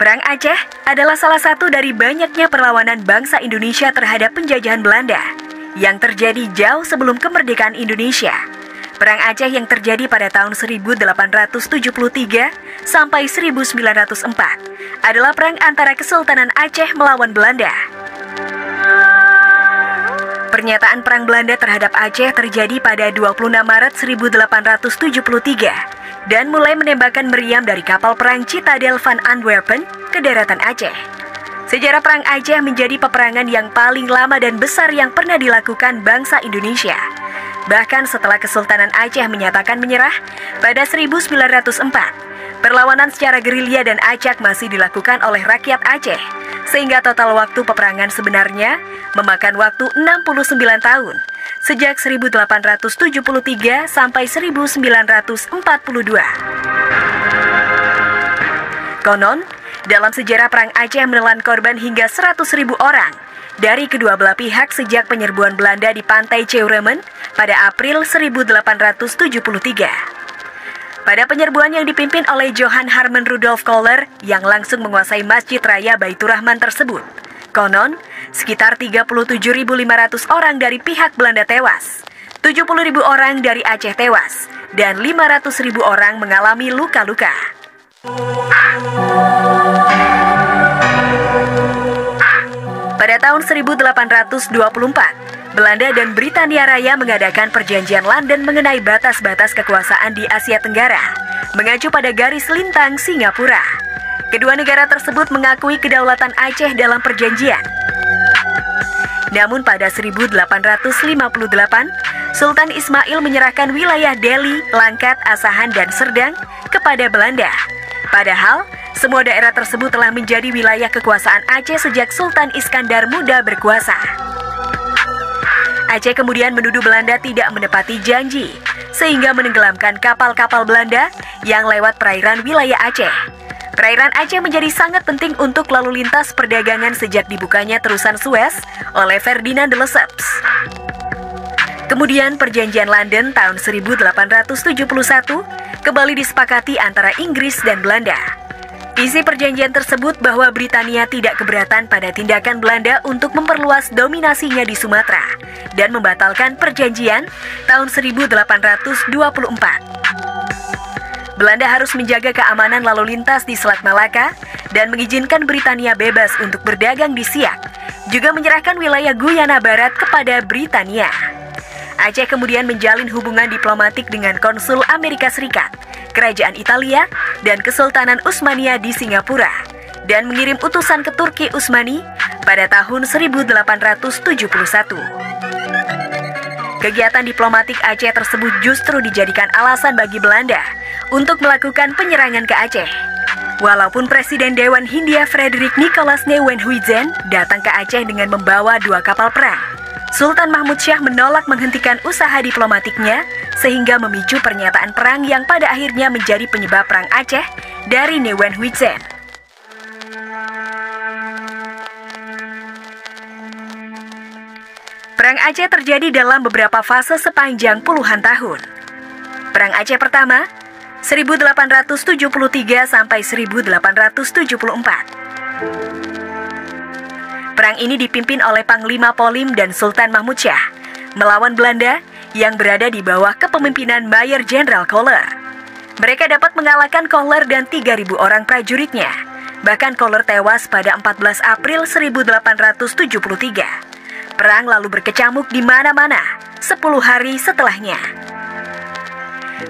Perang Aceh adalah salah satu dari banyaknya perlawanan bangsa Indonesia terhadap penjajahan Belanda yang terjadi jauh sebelum kemerdekaan Indonesia. Perang Aceh yang terjadi pada tahun 1873 sampai 1904 adalah perang antara Kesultanan Aceh melawan Belanda. Pernyataan Perang Belanda terhadap Aceh terjadi pada 26 Maret 1873 dan mulai menembakkan meriam dari kapal perang Citadel van Antwerpen ke daratan Aceh. Sejarah Perang Aceh menjadi peperangan yang paling lama dan besar yang pernah dilakukan bangsa Indonesia. Bahkan setelah Kesultanan Aceh menyatakan menyerah pada 1904, perlawanan secara gerilya dan acak masih dilakukan oleh rakyat Aceh, sehingga total waktu peperangan sebenarnya memakan waktu 69 tahun, sejak 1873 sampai 1942. Konon, dalam sejarah Perang Aceh menelan korban hingga 100.000 orang dari kedua belah pihak sejak penyerbuan Belanda di pantai Ceuremen pada April 1873. Pada penyerbuan yang dipimpin oleh Johann Harman Rudolf Kohler yang langsung menguasai Masjid Raya Baitur Rahman tersebut, konon sekitar 37.500 orang dari pihak Belanda tewas, 70.000 orang dari Aceh tewas, dan 500.000 orang mengalami luka-luka. Pada tahun 1824, Belanda dan Britania Raya mengadakan perjanjian London mengenai batas-batas kekuasaan di Asia Tenggara, mengacu pada garis lintang Singapura. Kedua negara tersebut mengakui kedaulatan Aceh dalam perjanjian. Namun pada 1858, Sultan Ismail menyerahkan wilayah Delhi, Langkat, Asahan, dan Serdang kepada Belanda. Padahal, semua daerah tersebut telah menjadi wilayah kekuasaan Aceh sejak Sultan Iskandar Muda berkuasa. Aceh kemudian menuduh Belanda tidak menepati janji, sehingga menenggelamkan kapal-kapal Belanda yang lewat perairan wilayah Aceh. Perairan Aceh menjadi sangat penting untuk lalu lintas perdagangan sejak dibukanya terusan Suez oleh Ferdinand de Lesseps. Kemudian perjanjian London tahun 1871 kembali disepakati antara Inggris dan Belanda. Isi perjanjian tersebut bahwa Britania tidak keberatan pada tindakan Belanda untuk memperluas dominasinya di Sumatera dan membatalkan perjanjian tahun 1824. Belanda harus menjaga keamanan lalu lintas di Selat Malaka dan mengizinkan Britania bebas untuk berdagang di Siak, juga menyerahkan wilayah Guyana Barat kepada Britania. Aceh kemudian menjalin hubungan diplomatik dengan konsul Amerika Serikat, Kerajaan Italia, dan Kesultanan Utsmaniyah di Singapura, dan mengirim utusan ke Turki Utsmani pada tahun 1871. Kegiatan diplomatik Aceh tersebut justru dijadikan alasan bagi Belanda untuk melakukan penyerangan ke Aceh. Walaupun Presiden Dewan Hindia Frederik Nicolas Nieuwenhuizen datang ke Aceh dengan membawa 2 kapal perang, Sultan Mahmud Syah menolak menghentikan usaha diplomatiknya sehingga memicu pernyataan perang yang pada akhirnya menjadi penyebab Perang Aceh dari Nieuwenhuizen. Perang Aceh terjadi dalam beberapa fase sepanjang puluhan tahun. Perang Aceh pertama 1873 sampai 1874. Perang ini dipimpin oleh Panglima Polim dan Sultan Mahmud Syah melawan Belanda yang berada di bawah kepemimpinan Mayor Jenderal Kohler. Mereka dapat mengalahkan Kohler dan 3.000 orang prajuritnya. Bahkan Kohler tewas pada 14 April 1873. Perang lalu berkecamuk di mana-mana 10 hari setelahnya.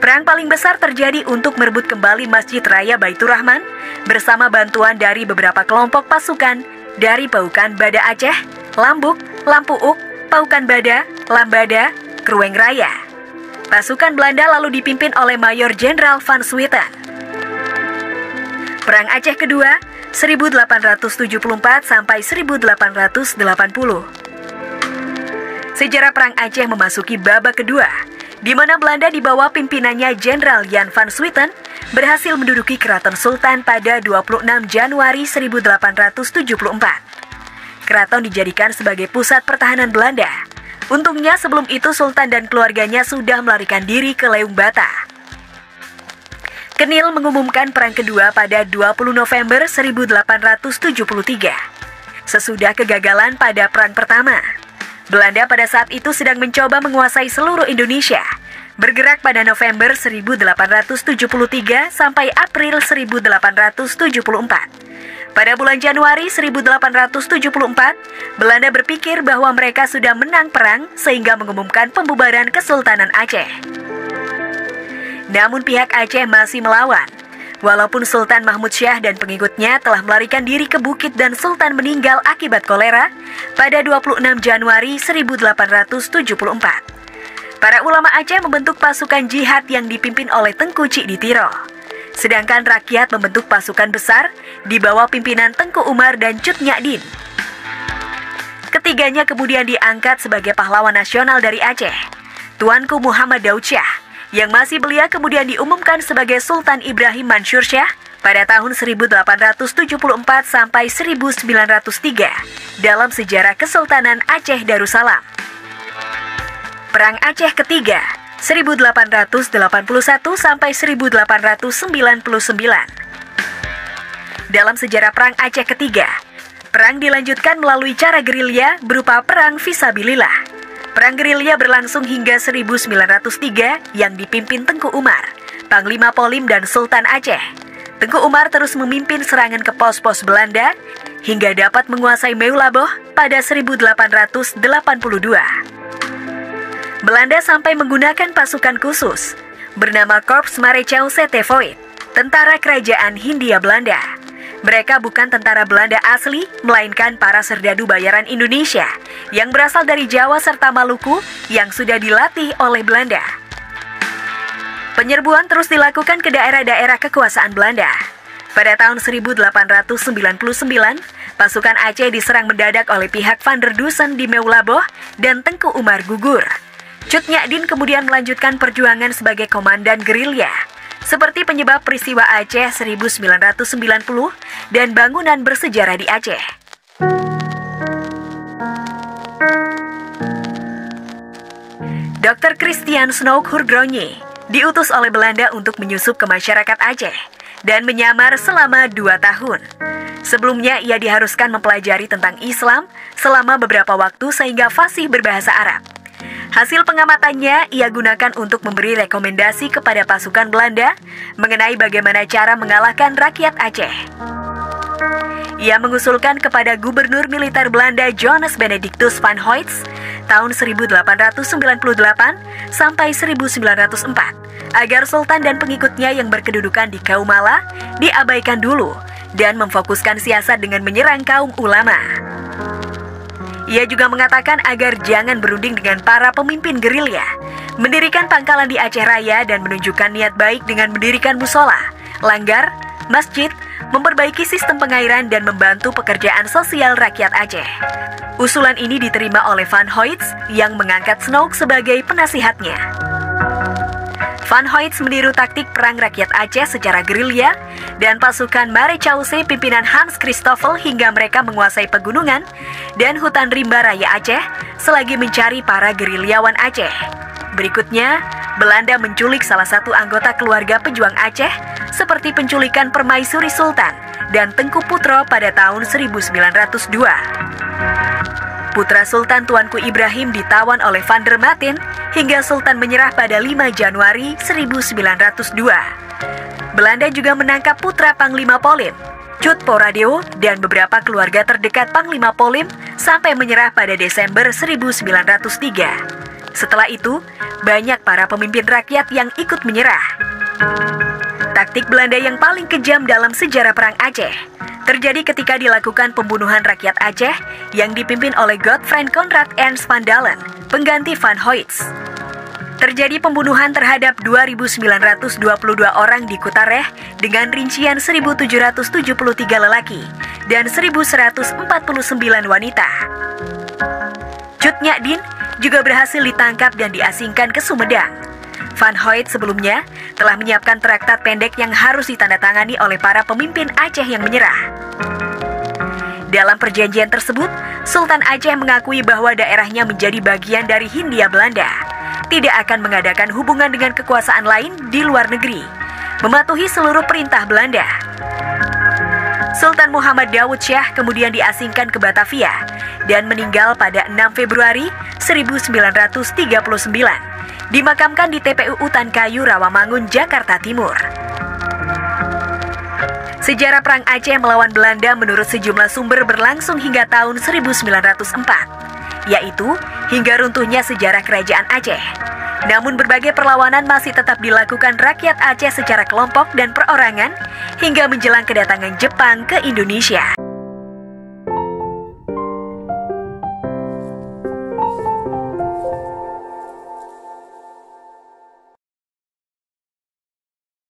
Perang paling besar terjadi untuk merebut kembali Masjid Raya Baitur Rahman bersama bantuan dari beberapa kelompok pasukan dari Paukan Bada Aceh, Lambuk, Lampuuk, Paukan Bada, Lambada, Krueng Raya. Pasukan Belanda lalu dipimpin oleh Mayor Jenderal Van Swieten. Perang Aceh kedua 1874 sampai 1880. Sejarah Perang Aceh memasuki babak kedua, di mana Belanda di bawah pimpinannya Jenderal Jan van Swieten berhasil menduduki Keraton Sultan pada 26 Januari 1874. Keraton dijadikan sebagai pusat pertahanan Belanda. Untungnya sebelum itu Sultan dan keluarganya sudah melarikan diri ke Leung Bata. Kenil mengumumkan perang kedua pada 20 November 1873. Sesudah kegagalan pada perang pertama, Belanda pada saat itu sedang mencoba menguasai seluruh Indonesia, bergerak pada November 1873 sampai April 1874. Pada bulan Januari 1874, Belanda berpikir bahwa mereka sudah menang perang sehingga mengumumkan pembubaran Kesultanan Aceh. Namun pihak Aceh masih melawan. Walaupun Sultan Mahmud Syah dan pengikutnya telah melarikan diri ke bukit dan Sultan meninggal akibat kolera pada 26 Januari 1874. Para ulama Aceh membentuk pasukan jihad yang dipimpin oleh Tengku Cik Ditiro. Sedangkan rakyat membentuk pasukan besar di bawah pimpinan Tengku Umar dan Cut Nyak Dien. Ketiganya kemudian diangkat sebagai pahlawan nasional dari Aceh. Tuanku Muhammad Daud Syah yang masih belia kemudian diumumkan sebagai Sultan Ibrahim Mansur Syah pada tahun 1874 sampai 1903 dalam sejarah Kesultanan Aceh Darussalam. Perang Aceh ketiga 1881 sampai 1899. Dalam sejarah Perang Aceh ketiga, perang dilanjutkan melalui cara gerilya berupa perang fisabilillah. Perang gerilya berlangsung hingga 1903 yang dipimpin Tengku Umar, Panglima Polim dan Sultan Aceh. Tengku Umar terus memimpin serangan ke pos-pos Belanda hingga dapat menguasai Meulaboh pada 1882. Belanda sampai menggunakan pasukan khusus bernama Korps Marechal Setevoet, tentara kerajaan Hindia Belanda. Mereka bukan tentara Belanda asli, melainkan para serdadu bayaran Indonesia yang berasal dari Jawa serta Maluku yang sudah dilatih oleh Belanda. Penyerbuan terus dilakukan ke daerah-daerah kekuasaan Belanda. Pada tahun 1899, pasukan Aceh diserang mendadak oleh pihak Van der Dusen di Meulaboh dan Tengku Umar gugur. Cut Nyak Dien kemudian melanjutkan perjuangan sebagai komandan gerilya, seperti penyebab peristiwa Aceh 1990 dan bangunan bersejarah di Aceh. Dr. Christian Snoek Hurgronje diutus oleh Belanda untuk menyusup ke masyarakat Aceh dan menyamar selama 2 tahun. Sebelumnya ia diharuskan mempelajari tentang Islam selama beberapa waktu sehingga fasih berbahasa Arab. Hasil pengamatannya ia gunakan untuk memberi rekomendasi kepada pasukan Belanda mengenai bagaimana cara mengalahkan rakyat Aceh. Ia mengusulkan kepada Gubernur Militer Belanda Johannes Benedictus van Hoyts tahun 1898 sampai 1904 agar Sultan dan pengikutnya yang berkedudukan di Kaumala diabaikan dulu dan memfokuskan siasat dengan menyerang kaum ulama. Ia juga mengatakan agar jangan berunding dengan para pemimpin gerilya, mendirikan pangkalan di Aceh Raya dan menunjukkan niat baik dengan mendirikan musola, langgar, masjid, memperbaiki sistem pengairan dan membantu pekerjaan sosial rakyat Aceh. Usulan ini diterima oleh Van Hoyts yang mengangkat Snoek sebagai penasihatnya. Van Hoyts meniru taktik perang rakyat Aceh secara gerilya dan pasukan Marechaussee pimpinan Hans Christoffel hingga mereka menguasai pegunungan dan hutan rimba raya Aceh selagi mencari para gerilyawan Aceh. Berikutnya, Belanda menculik salah satu anggota keluarga pejuang Aceh seperti penculikan Permaisuri Sultan dan Tengku Putro pada tahun 1902. Putra Sultan Tuanku Ibrahim ditawan oleh Van der Maten hingga Sultan menyerah pada 5 Januari 1902. Belanda juga menangkap putra Panglima Polim, Cut Poradeo, dan beberapa keluarga terdekat Panglima Polim sampai menyerah pada Desember 1903. Setelah itu, banyak para pemimpin rakyat yang ikut menyerah. Taktik Belanda yang paling kejam dalam sejarah Perang Aceh terjadi ketika dilakukan pembunuhan rakyat Aceh yang dipimpin oleh Godfried Conrad Ernst van Dalen, pengganti Van Hoyts. Terjadi pembunuhan terhadap 2.922 orang di Kutareh dengan rincian 1.773 lelaki dan 1.149 wanita. Cut Nyak Dien juga berhasil ditangkap dan diasingkan ke Sumedang. Van Hoyt sebelumnya telah menyiapkan traktat pendek yang harus ditandatangani oleh para pemimpin Aceh yang menyerah. Dalam perjanjian tersebut, Sultan Aceh mengakui bahwa daerahnya menjadi bagian dari Hindia Belanda, tidak akan mengadakan hubungan dengan kekuasaan lain di luar negeri, mematuhi seluruh perintah Belanda. Sultan Muhammad Daud Shah kemudian diasingkan ke Batavia dan meninggal pada 6 Februari 1939, dimakamkan di TPU Utan Kayu, Rawamangun, Jakarta Timur. Sejarah Perang Aceh melawan Belanda menurut sejumlah sumber berlangsung hingga tahun 1904, yaitu hingga runtuhnya sejarah Kerajaan Aceh. Namun berbagai perlawanan masih tetap dilakukan rakyat Aceh secara kelompok dan perorangan hingga menjelang kedatangan Jepang ke Indonesia.